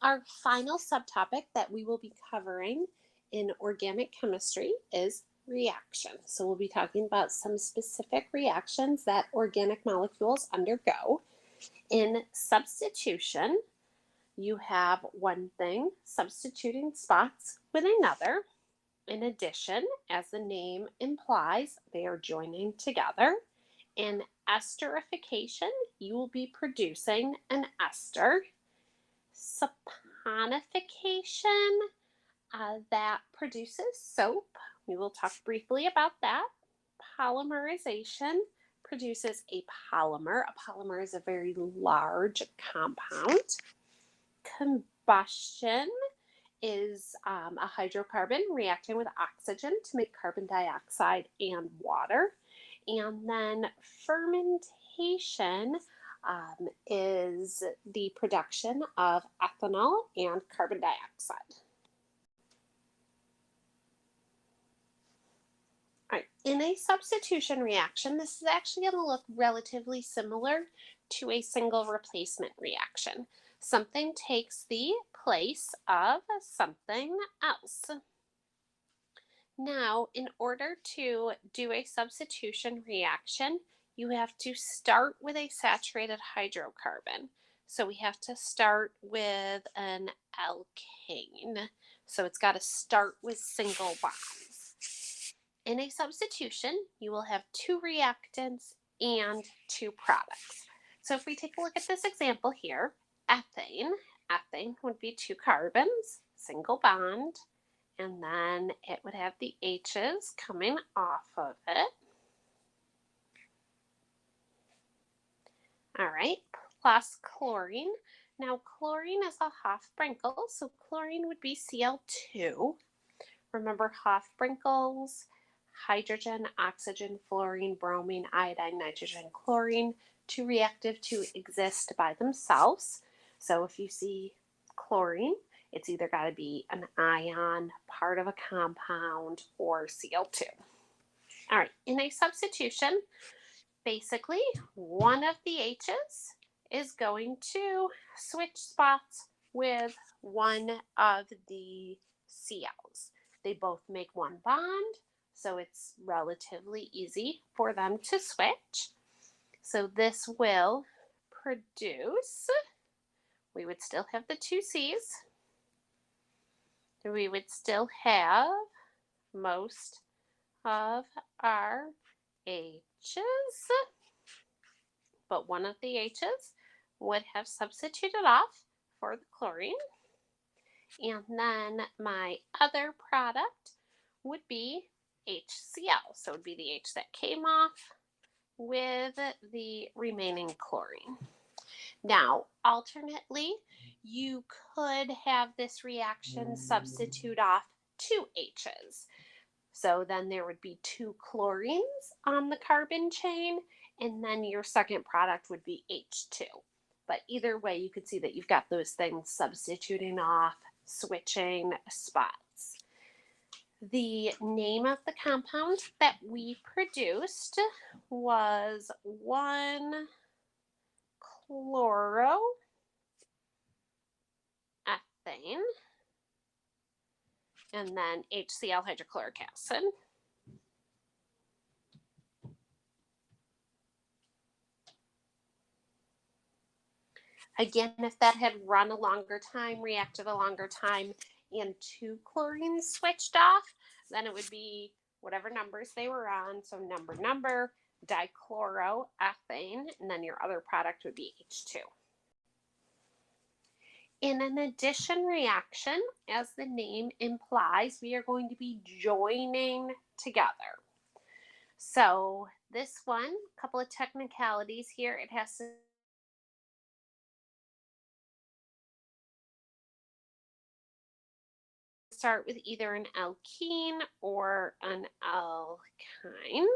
Our final subtopic that we will be covering in organic chemistry is reaction. So we'll be talking about some specific reactions that organic molecules undergo. In substitution, you have one thing substituting spots with another. In addition, as the name implies, they are joining together. In esterification, you will be producing an ester. Saponification, that produces soap. We will talk briefly about that. Polymerization produces a polymer. A polymer is a very large compound. Combustion is a hydrocarbon reacting with oxygen to make carbon dioxide and water. And then fermentation is the production of ethanol and carbon dioxide. All right, in a substitution reaction, this is actually going to look relatively similar to a single replacement reaction. Something takes the place of something else. Now, in order to do a substitution reaction, you have to start with a saturated hydrocarbon. So we have to start with an alkane. So it's got to start with single bonds. In a substitution, you will have two reactants and two products. So if we take a look at this example here, ethane would be two carbons, single bond, and then it would have the H's coming off of it. All right, plus chlorine. Now chlorine is a Hofbrinkel, so chlorine would be Cl2. Remember Hofbrinkels, hydrogen, oxygen, fluorine, bromine, iodine, nitrogen, chlorine, too reactive to exist by themselves. So if you see chlorine, it's either got to be an ion, part of a compound, or Cl2. All right, in a substitution, basically one of the H's is going to switch spots with one of the Cl's. They both make one bond, so it's relatively easy for them to switch. So this will produce, we would still have the two C's. We would still have most of our H's, but one of the H's would have substituted off for the chlorine. And then my other product would be HCl. So it would be the H that came off with the remaining chlorine. Now, alternately, you could have this reaction substitute off two H's. So then there would be two chlorines on the carbon chain, and then your second product would be H2. But either way, you could see that you've got those things substituting off, switching spots. The name of the compound that we produced was 1-chloroethane, and then HCl hydrochloric acid. Again, if that had run a longer time, reacted a longer time, and two chlorines switched off, then it would be whatever numbers they were on. So number, dichloroethane, and then your other product would be H2. In an addition reaction, as the name implies, we are going to be joining together. So this one, a couple of technicalities here. It has to start with either an alkene or an alkyne.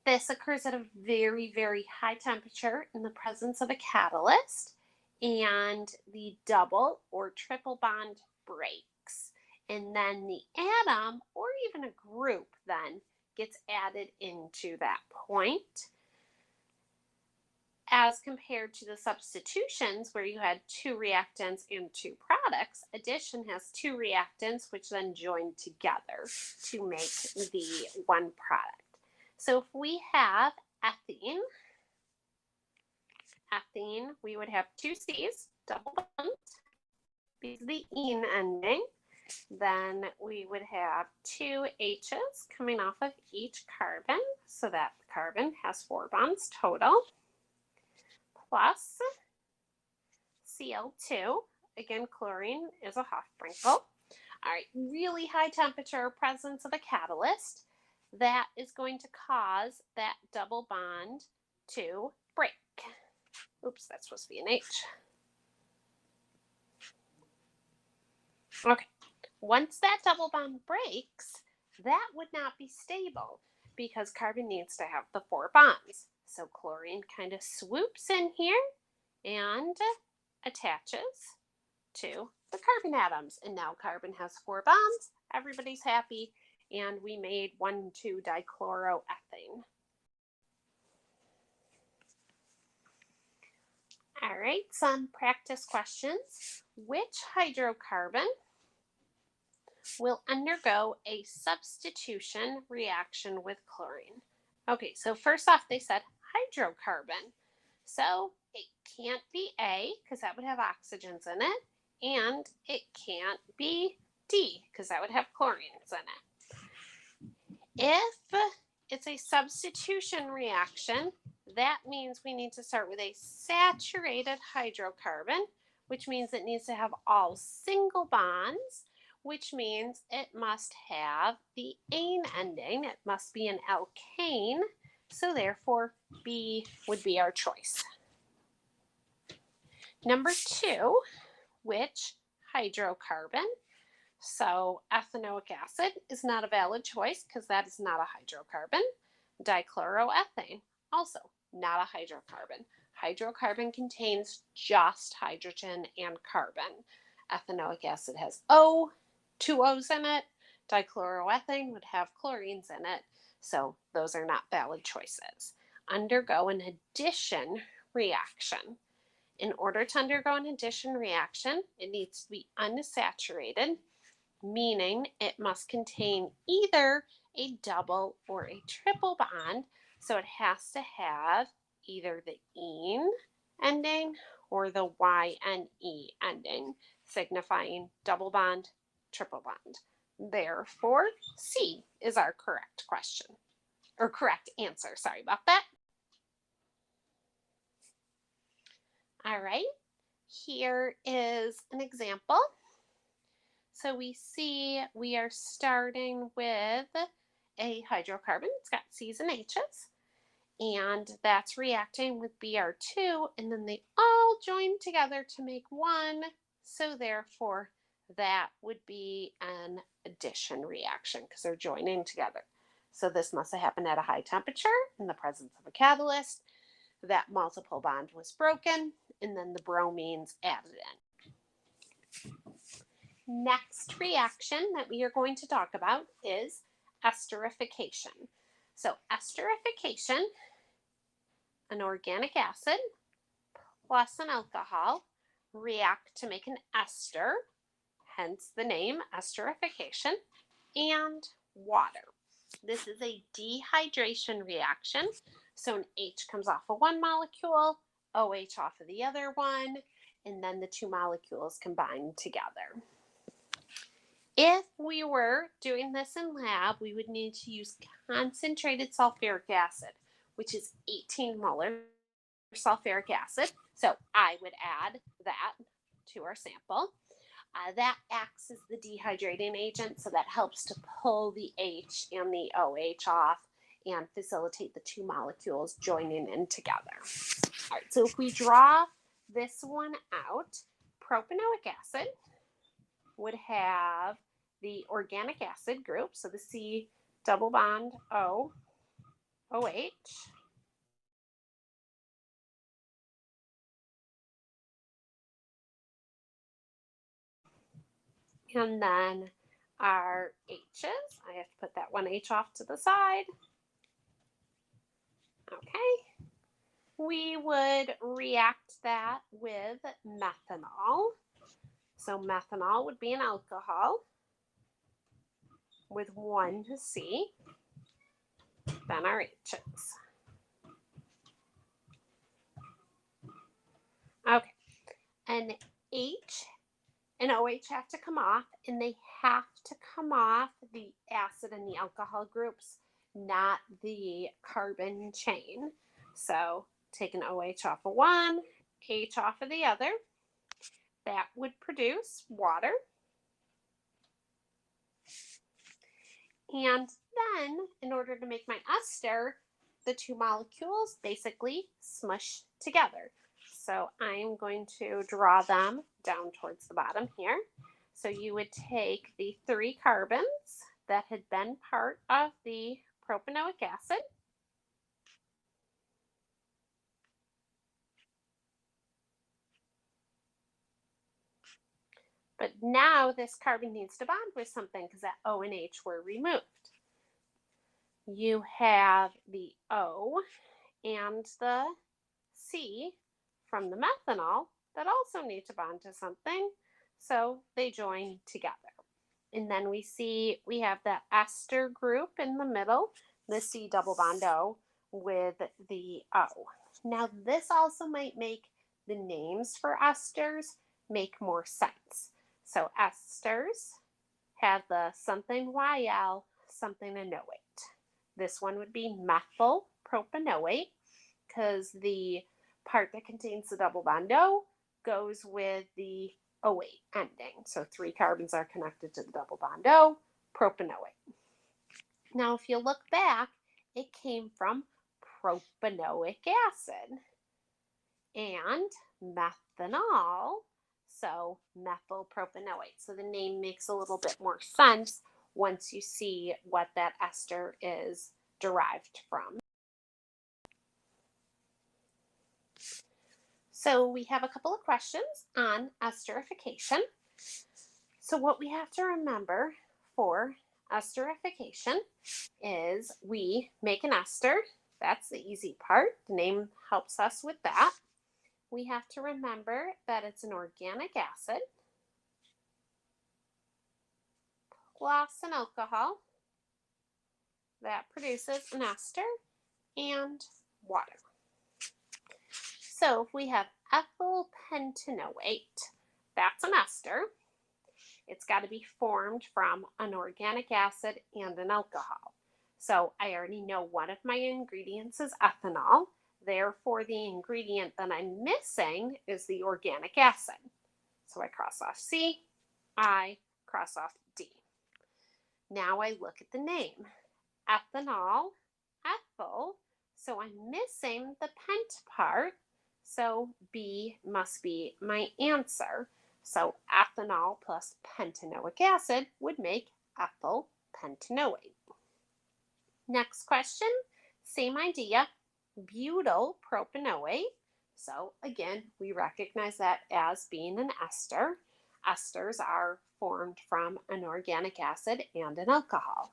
This occurs at a very, very high temperature in the presence of a catalyst, and the double or triple bond breaks. And then the atom or even a group then gets added into that point. As compared to the substitutions where you had two reactants and two products, addition has two reactants which then join together to make the one product. So if we have ethene, we would have two C's, double bond, because of the ene ending. Then we would have two H's coming off of each carbon, so that carbon has 4 bonds total, plus Cl2. Again, chlorine is a Hofbrinkel. All right, really high temperature presence of a catalyst that is going to cause that double bond to break. Oops, that's supposed to be an H. Okay, once that double bond breaks, that would not be stable because carbon needs to have the 4 bonds. So chlorine kind of swoops in here and attaches to the carbon atoms. And now carbon has 4 bonds. Everybody's happy. And we made 1,2-dichloroethane. All right, some practice questions. Which hydrocarbon will undergo a substitution reaction with chlorine? Okay, so first off, they said hydrocarbon. So it can't be A because that would have oxygens in it. And it can't be D because that would have chlorines in it. If it's a substitution reaction, that means we need to start with a saturated hydrocarbon, which means it needs to have all single bonds, which means it must have the ane ending. It must be an alkane, so therefore B would be our choice. Number 2, which hydrocarbon? So ethanoic acid is not a valid choice because that is not a hydrocarbon. Dichloroethane, also not a hydrocarbon. Hydrocarbon contains just hydrogen and carbon. Ethanoic acid has O, 2 O's in it. Dichloroethane would have chlorines in it. So those are not valid choices. Undergo an addition reaction. In order to undergo an addition reaction, it needs to be unsaturated, meaning it must contain either a double or a triple bond. So it has to have either the ene ending or the YNE ending, signifying double bond, triple bond. Therefore, C is our correct question, or correct answer. Sorry about that. All right, here is an example. So we see we are starting with a hydrocarbon. It's got C's and H's, and that's reacting with Br2, and then they all join together to make one. So therefore, that would be an addition reaction because they're joining together. So this must have happened at a high temperature in the presence of a catalyst. That multiple bond was broken, and then the bromines added in. Next reaction that we are going to talk about is esterification. So esterification, an organic acid plus an alcohol react to make an ester, hence the name esterification, and water. This is a dehydration reaction. So an H comes off of one molecule, OH off of the other one, and then the two molecules combine together. If we were doing this in lab, we would need to use concentrated sulfuric acid, which is 18 molar sulfuric acid. So I would add that to our sample. That acts as the dehydrating agent, so that helps to pull the H and the OH off and facilitate the two molecules joining in together. All right, so if we draw this one out, propanoic acid would have the organic acid group, so the C double bond O, OH. And then our H's, I have to put that one H off to the side. Okay. we would react that with methanol. So methanol would be an alcohol with one C, then our H's. Okay, an H and OH have to come off, and they have to come off the acid and the alcohol groups, not the carbon chain. So take an OH off of one, H off of the other. That would produce water. And then, in order to make my ester, the two molecules basically smush together. So I'm going to draw them down towards the bottom here. So you would take the 3 carbons that had been part of the propanoic acid. But now this carbon needs to bond with something because that O and H were removed. You have the O and the C from the methanol that also need to bond to something, so they join together. And then we see we have the ester group in the middle, the C double bond O with the O. Now this also might make the names for esters make more sense. So esters have the something YL, something anoate. This one would be methyl propanoate because the part that contains the double bond O goes with the OH ending. So 3 carbons are connected to the double bond O, propanoate. Now, if you look back, it came from propanoic acid and methanol, so methyl propanoate. So the name makes a little bit more sense once you see what that ester is derived from. So we have a couple of questions on esterification. So what we have to remember for esterification is we make an ester. That's the easy part. The name helps us with that. We have to remember that it's an organic acid plus an alcohol that produces an ester and water. So if we have ethyl pentanoate, that's an ester. It's got to be formed from an organic acid and an alcohol. So I already know one of my ingredients is ethanol. Therefore, the ingredient that I'm missing is the organic acid. So I cross off C, I cross off D. Now I look at the name. Ethanol, ethyl. So I'm missing the pent part. So B must be my answer. So ethanol plus pentanoic acid would make ethyl pentanoate. Next question, same idea, butyl propanoate. So again, we recognize that as being an ester. Esters are formed from an organic acid and an alcohol.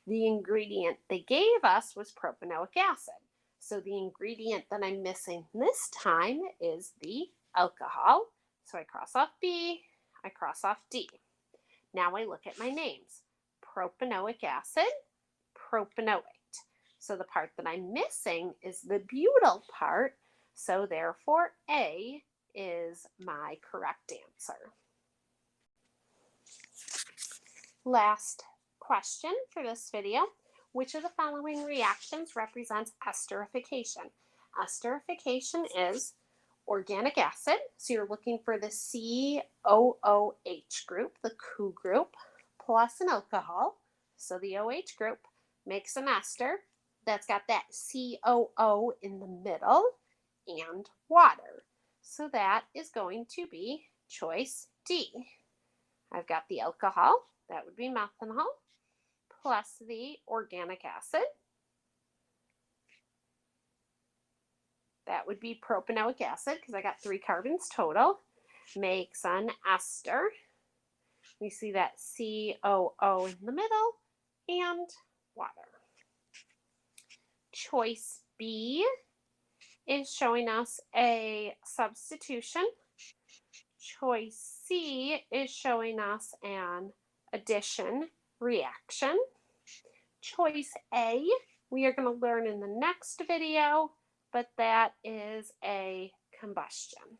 The ingredient they gave us was propanoic acid. So the ingredient that I'm missing this time is the alcohol. So I cross off B, I cross off D. Now I look at my names. Propanoic acid, propanoate. So the part that I'm missing is the butyl part. So therefore A is my correct answer. Last question for this video. Which of the following reactions represents esterification? Esterification is organic acid. So you're looking for the COOH group, the COO group, plus an alcohol. So the OH group makes an ester that's got that COO in the middle and water. So that is going to be choice D. I've got the alcohol, that would be methanol, plus the organic acid. That would be propanoic acid because I got 3 carbons total. Makes an ester. We see that COO in the middle and water. Choice B is showing us a substitution. Choice C is showing us an addition reaction. Choice A, we are going to learn in the next video, but that is a combustion.